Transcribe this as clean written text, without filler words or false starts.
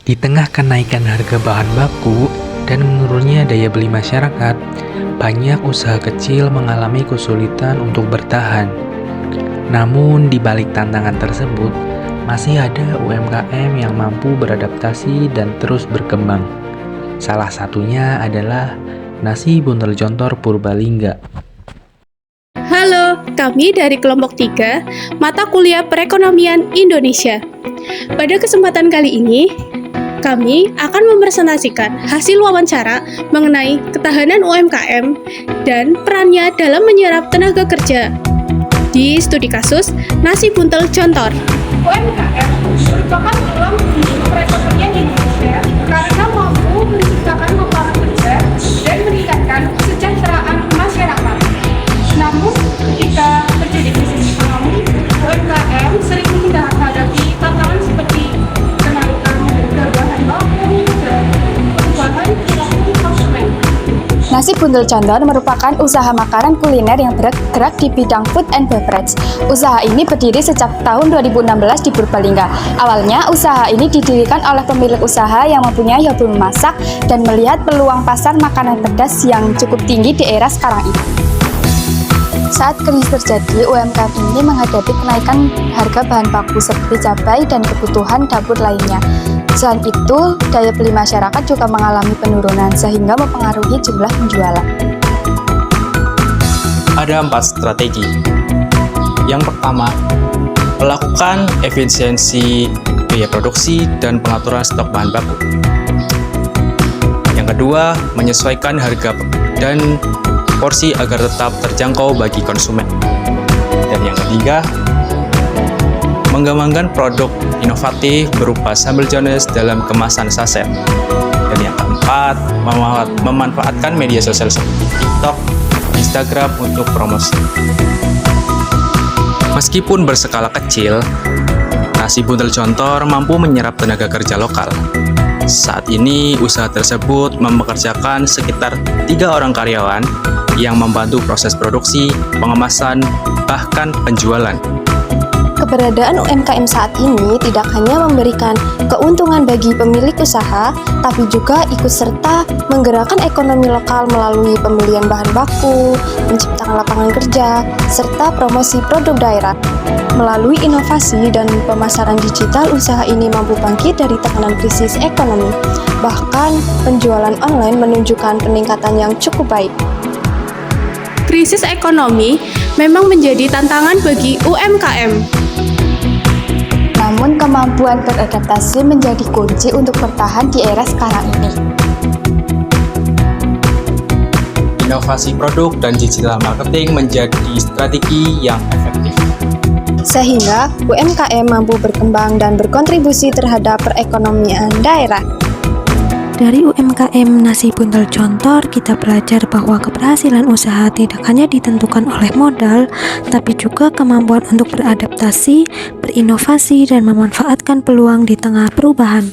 Di tengah kenaikan harga bahan baku dan menurunnya daya beli masyarakat, banyak usaha kecil mengalami kesulitan untuk bertahan. Namun, di balik tantangan tersebut, masih ada UMKM yang mampu beradaptasi dan terus berkembang. Salah satunya adalah Nasi Buntel Jontor Purbalingga. Halo, kami dari kelompok 3, Mata Kuliah Perekonomian Indonesia. Pada kesempatan kali ini, kami akan mempresentasikan hasil wawancara mengenai ketahanan UMKM dan perannya dalam menyerap tenaga kerja. Di studi kasus Nasi Buntel Jontor. UMKM merupakan tulang punggung perekonomian Indonesia karena mampu menciptakan lapangan kerja dan meningkatkan kesejahteraan masyarakat. Namun, ketika terjadi krisis ekonomi, UMKM sering menghadapi tantangan seperti kenaikan harga bahan baku dan perubahan perilaku konsumen. Nasi Buntel Jontor merupakan usaha makanan kuliner yang bergerak di bidang food and beverage. Usaha ini berdiri sejak tahun 2016 di Purbalingga. Awalnya, usaha ini didirikan oleh pemilik usaha yang mempunyai hobi memasak dan melihat peluang pasar makanan pedas yang cukup tinggi di era sekarang ini. Saat krisis terjadi, UMKM ini menghadapi kenaikan harga bahan baku seperti cabai dan kebutuhan dapur lainnya. Selain itu, daya beli masyarakat juga mengalami penurunan sehingga mempengaruhi jumlah penjualan. Ada 4 strategi. Yang pertama, melakukan efisiensi biaya produksi dan pengaturan stok bahan baku. Yang kedua, menyesuaikan harga dan porsi agar tetap terjangkau bagi konsumen. Dan yang ketiga, mengembangkan produk inovatif berupa sambal Jones dalam kemasan saset. Dan yang keempat, memanfaatkan media sosial seperti TikTok, Instagram untuk promosi. Meskipun berskala kecil, Nasi Buntel Jontor mampu menyerap tenaga kerja lokal. Saat ini, usaha tersebut mempekerjakan sekitar 3 orang karyawan yang membantu proses produksi, pengemasan, bahkan penjualan. Keberadaan UMKM saat ini tidak hanya memberikan keuntungan bagi pemilik usaha, tapi juga ikut serta menggerakkan ekonomi lokal melalui pembelian bahan baku, menciptakan lapangan kerja, serta promosi produk daerah. Melalui inovasi dan pemasaran digital, usaha ini mampu bangkit dari tekanan krisis ekonomi. Bahkan, penjualan online menunjukkan peningkatan yang cukup baik. Krisis ekonomi memang menjadi tantangan bagi UMKM. Namun, kemampuan beradaptasi menjadi kunci untuk bertahan di era sekarang ini. Inovasi produk dan digital marketing menjadi strategi yang efektif, Sehingga UMKM mampu berkembang dan berkontribusi terhadap perekonomian daerah. Dari UMKM Nasi Buntel Jontor, kita belajar bahwa keberhasilan usaha tidak hanya ditentukan oleh modal, tapi juga kemampuan untuk beradaptasi, berinovasi, dan memanfaatkan peluang di tengah perubahan.